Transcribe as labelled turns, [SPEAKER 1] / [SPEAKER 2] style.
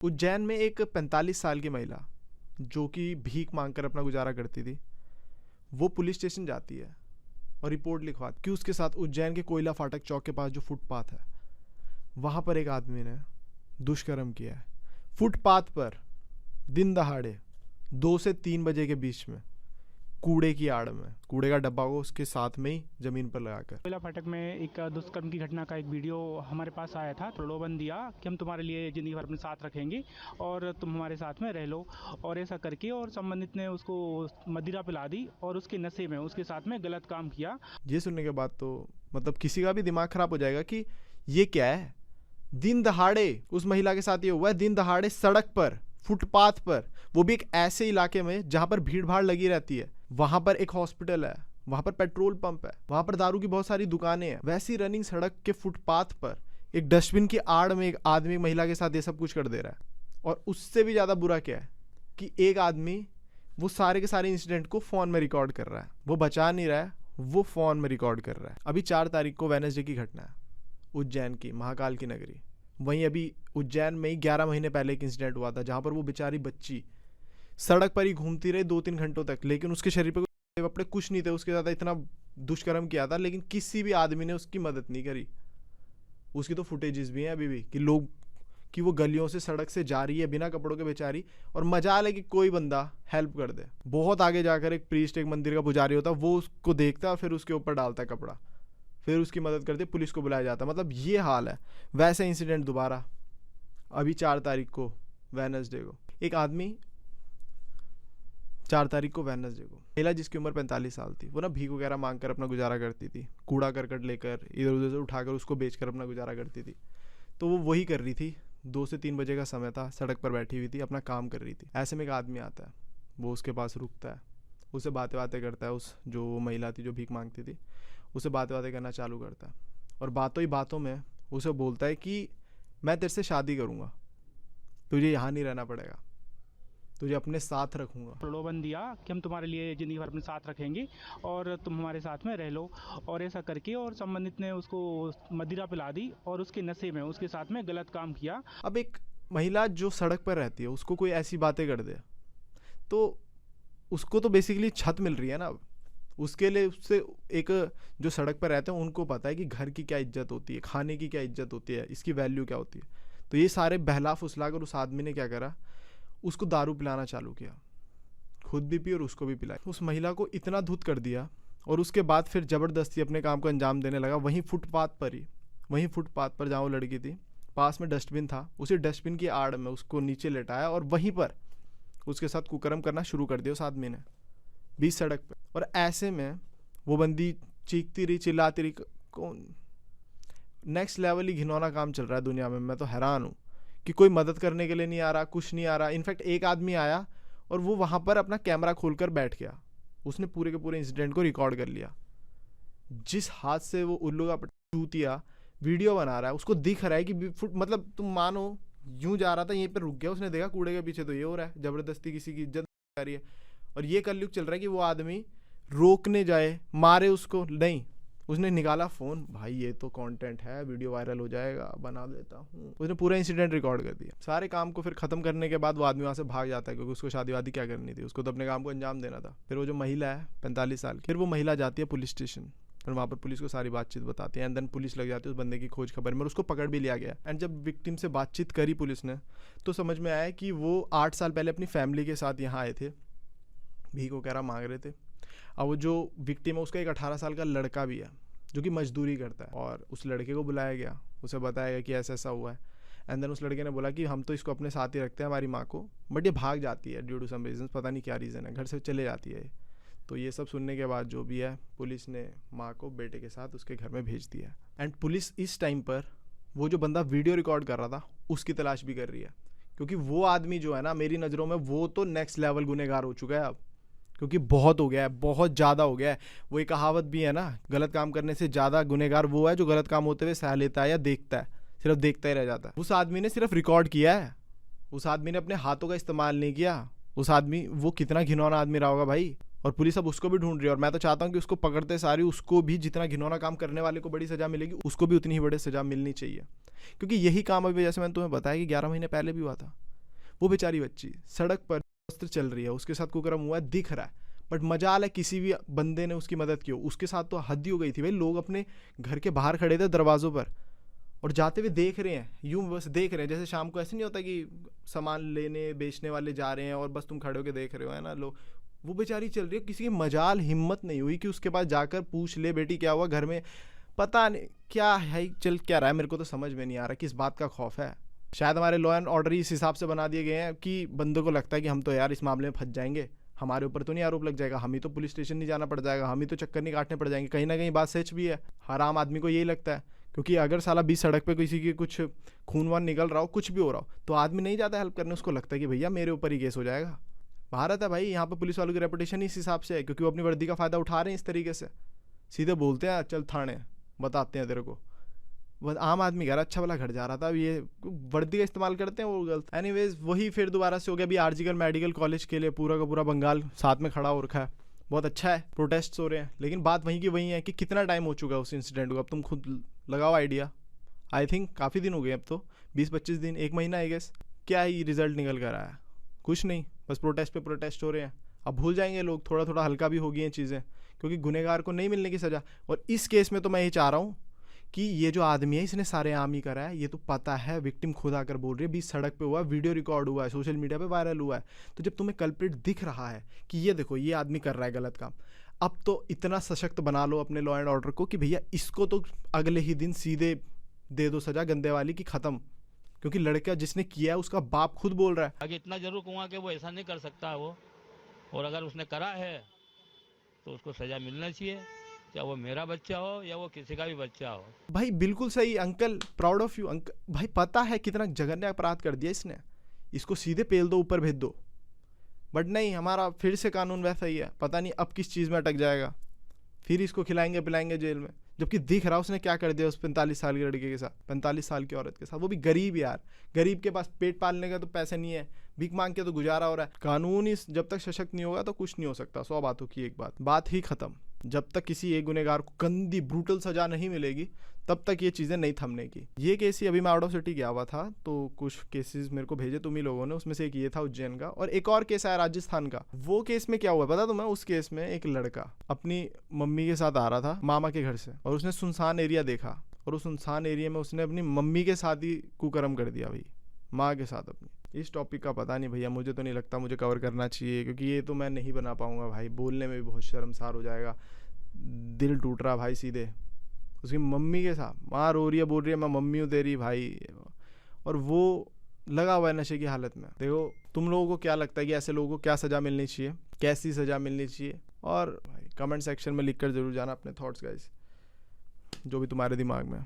[SPEAKER 1] उज्जैन में एक 45 साल की महिला जो कि भीख मांगकर अपना गुजारा करती थी, वो पुलिस स्टेशन जाती है और रिपोर्ट लिखवाती कि उसके साथ उज्जैन के कोयला फाटक चौक के पास जो फुटपाथ है वहाँ पर एक आदमी ने दुष्कर्म किया है। फुटपाथ पर दिन दहाड़े 2 से 3 बजे के बीच में कूड़े की आड़ में, कूड़े का डब्बा को उसके साथ में ही जमीन पर लगाकर।
[SPEAKER 2] कोयला फाटक में एक दुष्कर्म की घटना का एक वीडियो हमारे पास आया था। प्रलोभन दिया कि हम तुम्हारे लिए जिंदगी भर अपने साथ रखेंगे और तुम हमारे साथ में रह लो, और ऐसा करके और संबंधित ने उसको मदिरा पिला दी और उसके नशे में उसके साथ में गलत काम किया।
[SPEAKER 1] ये सुनने के बाद तो मतलब किसी का भी दिमाग खराब हो जाएगा कि ये क्या है। दिन दहाड़े उस महिला के साथ ये हुआ है, दिन दहाड़े सड़क पर, फुटपाथ पर, वो भी एक ऐसे इलाके में जहां पर भीड़ भाड़ लगी रहती है। वहां पर एक हॉस्पिटल है, वहां पर पेट्रोल पंप है, वहां पर दारू की बहुत सारी दुकानें हैं। वैसी रनिंग सड़क के फुटपाथ पर एक डस्टबिन की आड़ में एक आदमी महिला के साथ ये सब कुछ कर दे रहा है। और उससे भी ज्यादा बुरा क्या है कि एक आदमी वो सारे के सारे इंसिडेंट को फोन में रिकॉर्ड कर रहा है। वो बचा नहीं रहा है, वो फोन में रिकॉर्ड कर रहा है। अभी 4 तारीख को वेडनेसडे की घटना है, उज्जैन की, महाकाल की नगरी। वहीं अभी उज्जैन में ही 11 महीने पहले एक इंसिडेंट हुआ था जहां पर वो बेचारी बच्ची सड़क पर ही घूमती रही 2-3 घंटों तक, लेकिन उसके शरीर पर कपड़े कुछ नहीं थे, उसके साथ इतना दुष्कर्म किया था, लेकिन किसी भी आदमी ने उसकी मदद नहीं करी। उसकी तो फुटेजेस भी हैं अभी भी कि लोग कि वो गलियों से सड़क से जा रही है बिना कपड़ों के बेचारी, और मजाल है कि कोई बंदा हेल्प कर दे। बहुत आगे जाकर एक प्रीस्ट, एक मंदिर का पुजारी होता है, वो उसको देखता है और फिर उसके ऊपर डालता है कपड़ा, फिर उसकी मदद करते, पुलिस को बुलाया जाता है। मतलब ये हाल है। वैसे इंसिडेंट दोबारा अभी 4 तारीख को वेडनेसडे को एक आदमी 4 तारीख को वेडनेसडे को महिला जिसकी उम्र 45 साल थी, वो ना भीख वगैरह मांग कर अपना गुजारा करती थी। कूड़ा करकट लेकर इधर उधर से उठाकर उसको बेचकर अपना गुजारा करती थी। तो वो वही कर रही थी। 2 से 3 बजे का समय था, सड़क पर बैठी हुई थी, अपना काम कर रही थी। ऐसे में एक आदमी आता है, वो उसके पास रुकता है, उससे बातें करता है। उस जो महिला थी जो भीख मांगती थी, उसे बातें करना चालू करता है और बातों ही बातों में उसे बोलता है कि मैं तेरे से शादी करूँगा, तुझे यहाँ नहीं रहना पड़ेगा, तुझे अपने साथ रखूंगा।
[SPEAKER 2] प्रलोभन दिया कि हम तुम्हारे लिए जिंदगी भर अपने साथ रखेंगे और तुम हमारे साथ में रह लो, और ऐसा करके और संबंधित ने उसको मदिरा पिला दी और उसके नशे में उसके साथ में गलत काम किया।
[SPEAKER 1] अब एक महिला जो सड़क पर रहती है उसको कोई ऐसी बातें कर दे तो उसको तो बेसिकली छत मिल रही है ना। उसके लिए उससे एक जो सड़क पर रहते हैं उनको पता है कि घर की क्या इज्जत होती है, खाने की क्या इज्जत होती है, इसकी वैल्यू क्या होती है। तो ये सारे बहला फुसला कर उस आदमी ने क्या करा, उसको दारू पिलाना चालू किया, खुद भी पी और उसको भी पिलाई। उस महिला को इतना धुत कर दिया और उसके बाद फिर ज़बरदस्ती अपने काम को अंजाम देने लगा। वहीं फुटपाथ पर जहाँ वो लड़की थी, पास में डस्टबिन था, उसी डस्टबिन की आड़ में उसको नीचे लेटाया और वहीं पर उसके साथ कुकर्म करना शुरू कर दिया उस आदमी ने, बीच सड़क पर। और ऐसे में वो बंदी चीखती रही, चिल्लाती रही। कौन नेक्स्ट लेवल ही घिनौना काम चल रहा है दुनिया में। मैं तो हैरान हूँ कि कोई मदद करने के लिए नहीं आ रहा, कुछ नहीं आ रहा। इनफैक्ट एक आदमी आया और वो वहाँ पर अपना कैमरा खोलकर बैठ गया, उसने पूरे के पूरे इंसिडेंट को रिकॉर्ड कर लिया। जिस हाथ से वो उल्लू का चूतिया वीडियो बना रहा है, उसको दिख रहा है कि मतलब तुम मानो यूं जा रहा था, यहीं पर रुक गया, उसने देखा कूड़े के पीछे तो ये हो रहा है, जबरदस्ती किसी की इज्जत आ रही है। और ये कलयुग चल रहा है कि वो आदमी रोकने जाए, मारे उसको नहीं, उसने निकाला फ़ोन, भाई ये तो कंटेंट है, वीडियो वायरल हो जाएगा, बना लेता हूँ। उसने पूरा इंसिडेंट रिकॉर्ड कर दिया। सारे काम को फिर ख़त्म करने के बाद वो आदमी वहाँ से भाग जाता है, क्योंकि उसको शादी वादी क्या करनी थी, उसको तो अपने काम को अंजाम देना था। फिर वो जो महिला है 45 साल की, फिर वो महिला जाती है पुलिस स्टेशन और वहाँ पर पुलिस को सारी बातचीत बताती है। एंड देन पुलिस लग जाती है उस बंदे की खोज खबर में और उसको पकड़ भी लिया गया। एंड जब विक्टिम से बातचीत करी पुलिस ने तो समझ में आया कि वो 8 साल पहले अपनी फैमिली के साथ यहाँ आए थे, भीख वगैरह मांग रहे थे। और वो जो विक्टिम है उसका एक 18 साल का लड़का भी है जो कि मजदूरी करता है, और उस लड़के को बुलाया गया, उसे बताया गया कि ऐसा ऐसा हुआ है। एंड देन उस लड़के ने बोला कि हम तो इसको अपने साथ ही रखते हैं, हमारी माँ को, बट ये भाग जाती है ड्यू टू सम रीजन, पता नहीं क्या रीज़न है, घर से चले जाती है। तो ये सब सुनने के बाद जो भी है, पुलिस ने माँ को बेटे के साथ उसके घर में भेज दिया। एंड पुलिस इस टाइम पर वो जो बंदा वीडियो रिकॉर्ड कर रहा था उसकी तलाश भी कर रही है, क्योंकि वो आदमी जो है ना, मेरी नज़रों में वो तो नेक्स्ट लेवल गुनहगार हो चुका है अब, क्योंकि बहुत हो गया है, बहुत ज़्यादा हो गया है। वो एक कहावत भी है ना, गलत काम करने से ज़्यादा गुनहगार वो है जो गलत काम होते हुए सह लेता है या देखता है, सिर्फ देखता ही रह जाता है। उस आदमी ने सिर्फ रिकॉर्ड किया है, उस आदमी ने अपने हाथों का इस्तेमाल नहीं किया। उस आदमी, वो कितना घिनौना आदमी रहा होगा भाई। और पुलिस अब उसको भी ढूंढ रही है, और मैं तो चाहता हूँ कि उसको पकड़ते सारी, उसको भी जितना घिनौना काम करने वाले को बड़ी सज़ा मिलेगी, उसको भी उतनी ही बड़ी सज़ा मिलनी चाहिए। क्योंकि यही काम अभी, जैसे मैंने तुम्हें बताया कि 11 महीने पहले भी हुआ था, वो बेचारी बच्ची सड़क पर अस्त्र चल रही है, उसके साथ कुकर्म हुआ है, दिख रहा है, बट मजाल है किसी भी बंदे ने उसकी मदद की हो। उसके साथ तो हद ही हो गई थी भाई, लोग अपने घर के बाहर खड़े थे दरवाज़ों पर और जाते हुए देख रहे हैं, यूं बस देख रहे हैं। जैसे शाम को ऐसे नहीं होता कि सामान लेने बेचने वाले जा रहे हैं और बस तुम खड़े होकर देख रहे हो, है ना। लोग, वो बेचारी चल रही है, किसी की मजाल हिम्मत नहीं हुई कि उसके पास जाकर पूछ ले बेटी क्या हुआ घर में, पता नहीं क्या है चल क्या रहा है, मेरे को तो समझ में नहीं आ रहा किस बात का खौफ है। शायद हमारे लॉ एंड ऑर्डर इस हिसाब से बना दिए गए हैं कि बंदों को लगता है कि हम तो यार इस मामले में फंस जाएंगे, हमारे ऊपर तो नहीं आरोप लग जाएगा, हम ही तो पुलिस स्टेशन नहीं जाना पड़ जाएगा, हम ही तो चक्कर नहीं काटने पड़ जाएंगे। कहीं ना कहीं बात सच भी है, हर आम आदमी को यही लगता है, क्योंकि अगर साला 20 सड़क पे किसी की कुछ खून वान निकल रहा हो, कुछ भी हो रहा हो, तो आदमी नहीं जाता हेल्प करने, उसको लगता है कि भैया मेरे ऊपर ही केस हो जाएगा। भारत है भाई, यहाँ पे पुलिस वालों की रेपुटेशन इस हिसाब से है, क्योंकि वो अपनी वर्दी का फ़ायदा उठा रहे हैं इस तरीके से, सीधे बोलते हैं चल थाने बताते हैं तेरे को। बस आम आदमी कह रहा अच्छा वाला घर जा रहा था, अब ये वर्दी का इस्तेमाल करते हैं वो गलत। एनीवेज वही फिर दोबारा से हो गया, अभी आरजीकर मेडिकल कॉलेज के लिए पूरा का पूरा बंगाल साथ में खड़ा हो रखा है, बहुत अच्छा है, प्रोटेस्ट हो रहे हैं। लेकिन बात वहीं की वहीं है कि कितना टाइम हो चुका है उस इंसिडेंट को, अब तुम खुद लगाओ आइडिया। आई थिंक काफ़ी दिन हो गए अब तो, 20-25 दिन, 1 महीना आई गेस। क्या ही रिजल्ट निकल कर आया, कुछ नहीं, बस प्रोटेस्ट पे प्रोटेस्ट हो रहे हैं। अब भूल जाएंगे लोग, थोड़ा थोड़ा हल्का भी हो गई हैं चीज़ें, क्योंकि गुनहगार को नहीं मिलने की सज़ा। और इस केस में तो मैं ये चाह रहा हूँ कि ये जो आदमी है इसने सारे आम ही करा है, ये तो पता है, विक्टिम खुद आकर बोल रही है, 20 सड़क पे हुआ, वीडियो रिकॉर्ड हुआ है, सोशल मीडिया पे वायरल हुआ है। तो जब तुम्हें कल्प्रिट दिख रहा है कि ये देखो ये आदमी कर रहा है गलत काम, अब तो इतना सशक्त बना लो अपने लॉ एंड ऑर्डर को कि भैया इसको तो अगले ही दिन सीधे दे दो सजा गंदे वाली की ख़त्म, क्योंकि लड़का जिसने किया है उसका बाप खुद बोल रहा है।
[SPEAKER 3] आगे इतना जरूर कहूँगा कि वो ऐसा नहीं कर सकता वो, और अगर उसने करा है तो उसको सजा मिलना चाहिए, चाहे वो मेरा बच्चा हो या वो किसी का भी बच्चा हो।
[SPEAKER 1] भाई बिल्कुल सही uncle, proud of you uncle. भाई पता है कितना जघन्य अपराध कर दिया इसने, इसको सीधे पेल दो, ऊपर भेज दो। बट नहीं, हमारा फिर से कानून वैसा ही है, पता नहीं अब किस चीज़ में अटक जाएगा, फिर इसको खिलाएंगे पिलाएंगे जेल में। जबकि दिख रहा उसने क्या कर दिया उस 45 साल के लड़के के साथ, 45 साल की औरत के साथ, वो भी गरीब यार, गरीब के पास पेट पालने का तो पैसे नहीं है, भीख मांग के तो गुजारा हो रहा है। कानून इस जब तक सशक्त नहीं होगा तो कुछ नहीं हो सकता। 100 बातों की एक बात ही खत्म। जब तक किसी एक गुनहगार को गंदी ब्रूटल सजा नहीं मिलेगी तब तक ये चीज़ें नहीं थमने की। ये केस ही अभी मैं आउट ऑफ सिटी गया हुआ था तो कुछ केसेस मेरे को भेजे तुम ही लोगों ने, उसमें से एक ये था उज्जैन का, और एक और केस आया राजस्थान का। वो केस में क्या हुआ पता तुम्हें? उस केस में एक लड़का अपनी मम्मी के साथ आ रहा था मामा के घर से, और उसने सुनसान एरिया देखा, और उस सुनसान एरिया में उसने अपनी मम्मी के साथ ही कुकर्म कर दिया भाई, माँ के साथ अपनी। इस टॉपिक का पता नहीं भैया, मुझे तो नहीं लगता मुझे कवर करना चाहिए, क्योंकि ये तो मैं नहीं बना पाऊंगा भाई, बोलने में भी बहुत शर्मसार हो जाएगा। दिल टूट रहा भाई सीधे, उसकी मम्मी के साथ, माँ रो रही है, बोल रही है मैं मम्मी हूँ तेरी भाई, और वो लगा हुआ है नशे की हालत में। देखो तुम लोगों को क्या लगता है कि ऐसे लोगों को क्या सज़ा मिलनी चाहिए, कैसी सज़ा मिलनी चाहिए? और भाई कमेंट सेक्शन में लिख कर ज़रूर जाना अपने थॉट्स गाइस, जो भी तुम्हारे दिमाग में।